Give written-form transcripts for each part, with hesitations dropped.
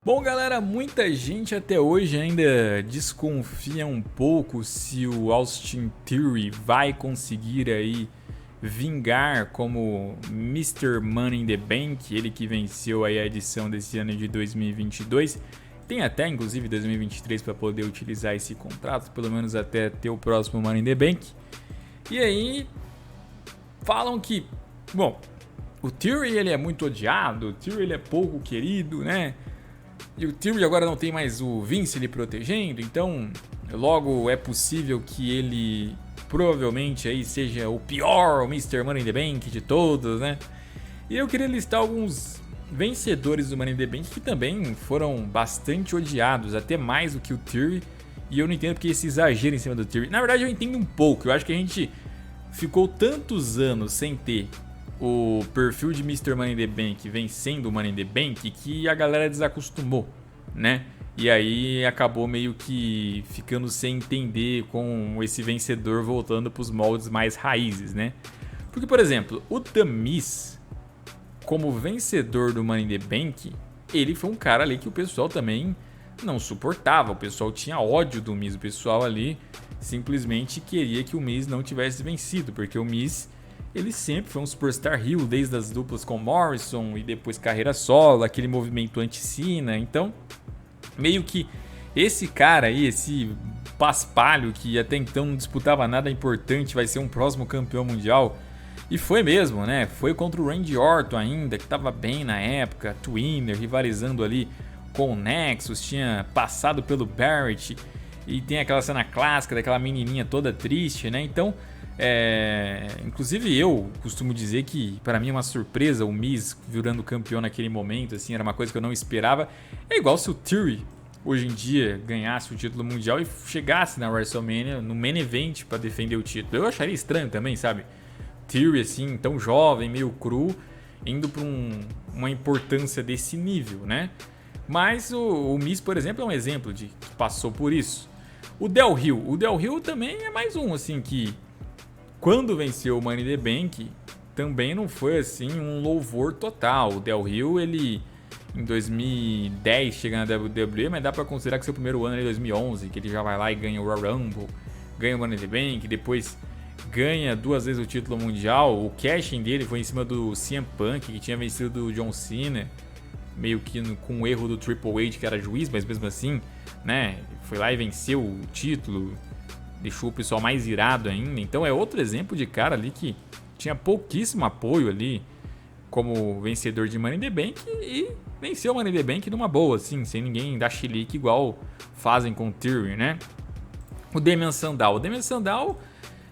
Bom, galera, muita gente até hoje ainda desconfia um pouco se o Austin Theory vai conseguir aí vingar como Mr. Money in the Bank, ele que venceu aí a edição desse ano de 2022. Tem até inclusive 2023 para poder utilizar esse contrato, pelo menos até ter o próximo Money in the Bank. E aí falam que, bom, o Theory ele é muito odiado, o Theory ele é pouco querido, né? E o Theory agora não tem mais o Vince lhe protegendo, então logo é possível que ele provavelmente aí seja o pior Mr. Money in the Bank de todos, né? E eu queria listar alguns vencedores do Money in the Bank que também foram bastante odiados, até mais do que o Theory. E eu não entendo porque esse exagero em cima do Theory. Na verdade eu entendo um pouco, eu acho que a gente ficou tantos anos sem ter o perfil de Mr. Money in the Bank vencendo o Money in the Bank que a galera desacostumou, né? E aí acabou meio que ficando sem entender com esse vencedor voltando para os moldes mais raízes, né? Porque, por exemplo, o The Miz, como vencedor do Money in the Bank, ele foi um cara ali que o pessoal também não suportava. O pessoal tinha ódio do Miz, o pessoal ali simplesmente queria que o Miz não tivesse vencido, porque o Miz ele sempre foi um superstar heel, desde as duplas com Morrison e depois carreira solo, aquele movimento anti-Cena. Então, meio que esse cara aí, esse paspalho que até então não disputava nada importante, vai ser um próximo campeão mundial. E foi mesmo, né? Foi contra o Randy Orton ainda, que estava bem na época, Twinner, rivalizando ali com o Nexus, tinha passado pelo Barrett. E tem aquela cena clássica daquela menininha toda triste, né? Então, inclusive eu costumo dizer que para mim é uma surpresa o Miz virando campeão naquele momento, assim, era uma coisa que eu não esperava. É igual se o Theory hoje em dia ganhasse o título mundial e chegasse na WrestleMania no main event para defender o título. Eu acharia estranho também, sabe? Theory assim, tão jovem, meio cru, indo para uma importância desse nível, né? Mas o Miz, por exemplo, é um exemplo de que passou por isso. O Del Rio também é mais um assim que quando venceu o Money in the Bank, também não foi assim um louvor total. O Del Rio, ele em 2010 chega na WWE, mas dá pra considerar que seu primeiro ano é 2011, que ele já vai lá e ganha o Royal Rumble, ganha o Money in the Bank, depois ganha 2 vezes o título mundial. O cash-in dele foi em cima do CM Punk, que tinha vencido o John Cena, meio que com o erro do Triple H, que era juiz, mas mesmo assim, né, foi lá e venceu o título, deixou o pessoal mais irado ainda. Então é outro exemplo de cara ali que tinha pouquíssimo apoio ali como vencedor de Money in the Bank e venceu o Money in the Bank numa boa, assim, sem ninguém dar chilique igual fazem com o Theory, né? O Damien Sandow,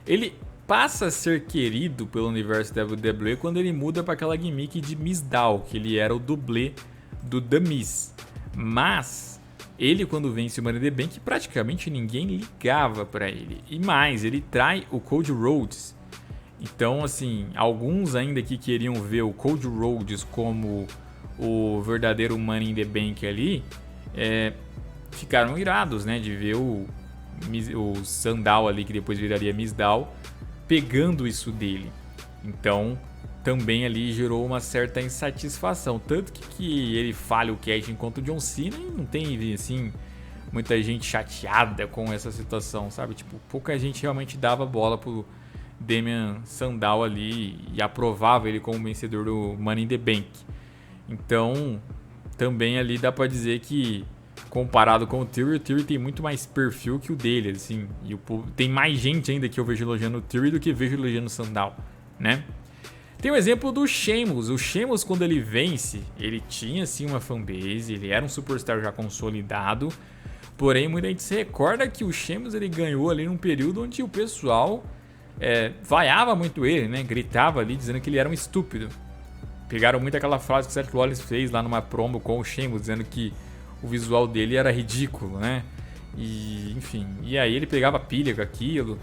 ele passa a ser querido pelo universo da WWE quando ele muda para aquela gimmick de Mizdow, que ele era o dublê do The Miz. Mas ele, quando vence o Money in the Bank, praticamente ninguém ligava para ele. E mais, ele trai o Cody Rhodes. Então, assim, alguns ainda que queriam ver o Cody Rhodes como o verdadeiro Money in the Bank ali, ficaram irados, né, de ver o Sandow ali, que depois viraria Mizdow, pegando isso dele. Então, também ali gerou uma certa insatisfação. Tanto que ele falha o cash enquanto o John Cena e não tem, assim, muita gente chateada com essa situação, sabe? Tipo, pouca gente realmente dava bola pro Damien Sandow ali e aprovava ele como vencedor do Money in the Bank. Então, também ali dá pra dizer que, comparado com o Theory tem muito mais perfil que o dele, assim. E tem mais gente ainda que eu vejo elogiando o Theory do que vejo elogiando o Sandow, né? Tem o exemplo do Sheamus. O Sheamus, quando ele vence, ele tinha sim uma fanbase, ele era um superstar já consolidado. Porém, muita gente se recorda que o Sheamus ele ganhou ali num período onde o pessoal vaiava muito ele, né? Gritava ali dizendo que ele era um estúpido. Pegaram muito aquela frase que o Seth Rollins fez lá numa promo com o Sheamus, dizendo que o visual dele era ridículo, né? E, enfim, e aí ele pegava pilha com aquilo.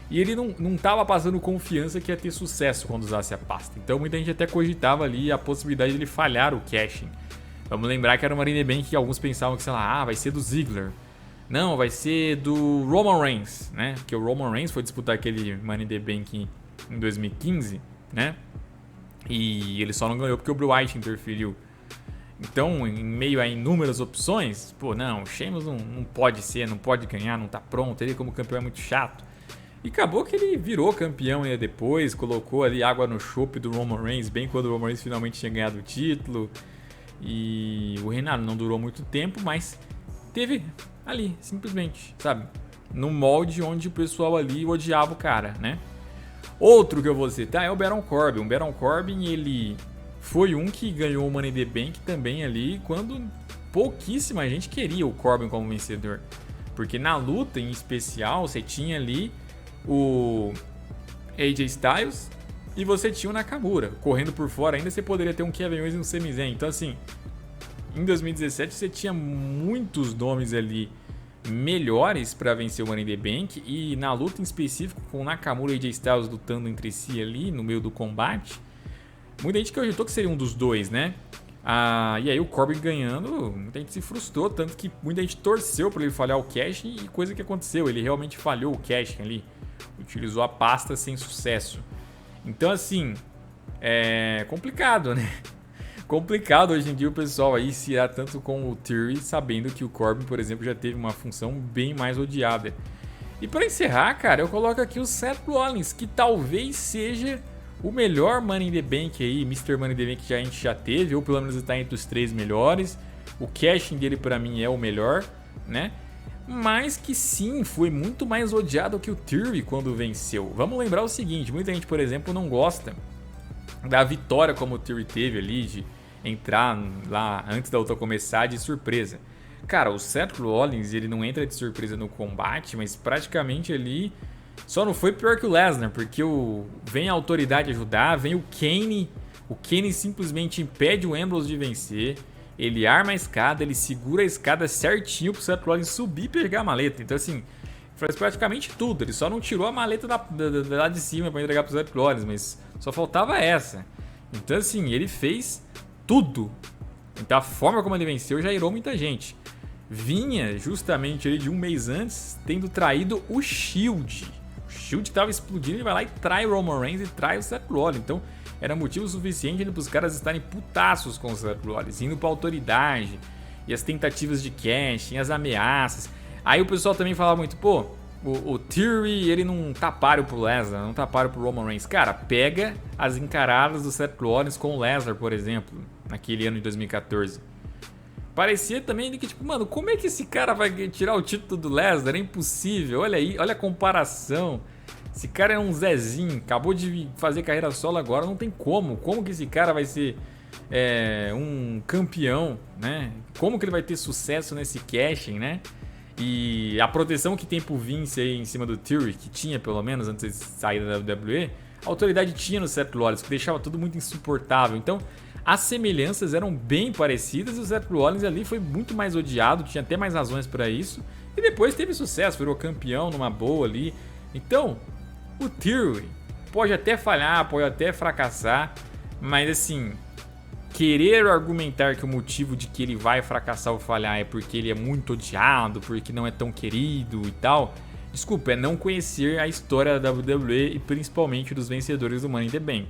E ele não tava passando confiança que ia ter sucesso quando usasse a pasta. Então muita gente até cogitava ali a possibilidade de ele falhar o caching. Vamos lembrar que era uma Money in the Bank que alguns pensavam que, sei lá, vai ser do Ziggler. Não, vai ser do Roman Reigns, né? Porque o Roman Reigns foi disputar aquele Money in the Bank em 2015, né? E ele só não ganhou porque o Bray Wyatt interferiu. Então, em meio a inúmeras opções, pô, não, o Sheamus não pode ser, não pode ganhar, não tá pronto, ele como campeão é muito chato. E acabou que ele virou campeão aí depois, colocou ali água no chope do Roman Reigns, bem quando o Roman Reigns finalmente tinha ganhado o título. E o reinado não durou muito tempo, mas teve ali, simplesmente, sabe? No molde onde o pessoal ali odiava o cara, né? Outro que eu vou citar é o Baron Corbin. O Baron Corbin, ele foi um que ganhou o Money in the Bank também ali, quando pouquíssima gente queria o Corbin como vencedor. Porque na luta em especial, você tinha ali o AJ Styles e você tinha o Nakamura. Correndo por fora ainda, você poderia ter um Kevin Owens e um Sami Zayn. Então assim, em 2017 você tinha muitos nomes ali melhores para vencer o Money in the Bank, e na luta em específico com o Nakamura e AJ Styles lutando entre si ali no meio do combate, muita gente acreditou que seria um dos dois, né? E aí o Corbin ganhando, muita gente se frustrou, tanto que muita gente torceu para ele falhar o cashing, e coisa que aconteceu, ele realmente falhou o cashing ali, utilizou a pasta sem sucesso. Então assim, é complicado, né? Complicado hoje em dia o pessoal aí se irá tanto com o Theory, sabendo que o Corbin, por exemplo, já teve uma função bem mais odiada. E para encerrar, cara, eu coloco aqui o Seth Rollins, que talvez seja o melhor Money in the Bank aí, Mr. Money in the Bank que a gente já teve, ou pelo menos está entre os 3 melhores. O cashing dele para mim é o melhor, né? Mas que sim, foi muito mais odiado que o Theory quando venceu. Vamos lembrar o seguinte, muita gente, por exemplo, não gosta da vitória como o Theory teve ali, de entrar lá antes da luta começar de surpresa. Cara, o Seth Rollins, ele não entra de surpresa no combate, mas praticamente ali só não foi pior que o Lesnar, porque vem a autoridade ajudar, vem o Kane simplesmente impede o Ambrose de vencer, ele arma a escada, ele segura a escada certinho pro Seth Rollins subir e pegar a maleta. Então assim, faz praticamente tudo, ele só não tirou a maleta lá de cima para entregar pro Seth Rollins, mas só faltava essa. Então assim, ele fez tudo. Então a forma como ele venceu já irou muita gente. Vinha justamente ali de um mês antes tendo traído o Shield. O Shield tava explodindo, ele vai lá e trai o Roman Reigns e trai o Seth Rollins. Então era motivo suficiente para os caras estarem putaços com o Seth Rollins, indo pra autoridade, e as tentativas de cash, as ameaças. Aí o pessoal também falava muito, pô, o Theory, ele não tá páreo pro Lesnar, não tá páreo pro Roman Reigns. Cara, pega as encaradas do Seth Rollins com o Lesnar, por exemplo, naquele ano de 2014. Parecia também que, tipo, mano, como é que esse cara vai tirar o título do Lesnar? É impossível, olha aí, olha a comparação. Esse cara é um Zezinho, acabou de fazer carreira solo agora, não tem como. Como que esse cara vai ser um campeão, né? Como que ele vai ter sucesso nesse cashing, né? E a proteção que tem pro Vince aí em cima do Theory, que tinha pelo menos antes de sair da WWE, a autoridade tinha no Seth Rollins, que deixava tudo muito insuportável. Então, as semelhanças eram bem parecidas e o Seth Rollins ali foi muito mais odiado, tinha até mais razões para isso. E depois teve sucesso, virou campeão numa boa ali. Então, o Theory pode até falhar, pode até fracassar, mas assim, querer argumentar que o motivo de que ele vai fracassar ou falhar é porque ele é muito odiado, porque não é tão querido e tal, desculpa, é não conhecer a história da WWE e principalmente dos vencedores do Money in the Bank.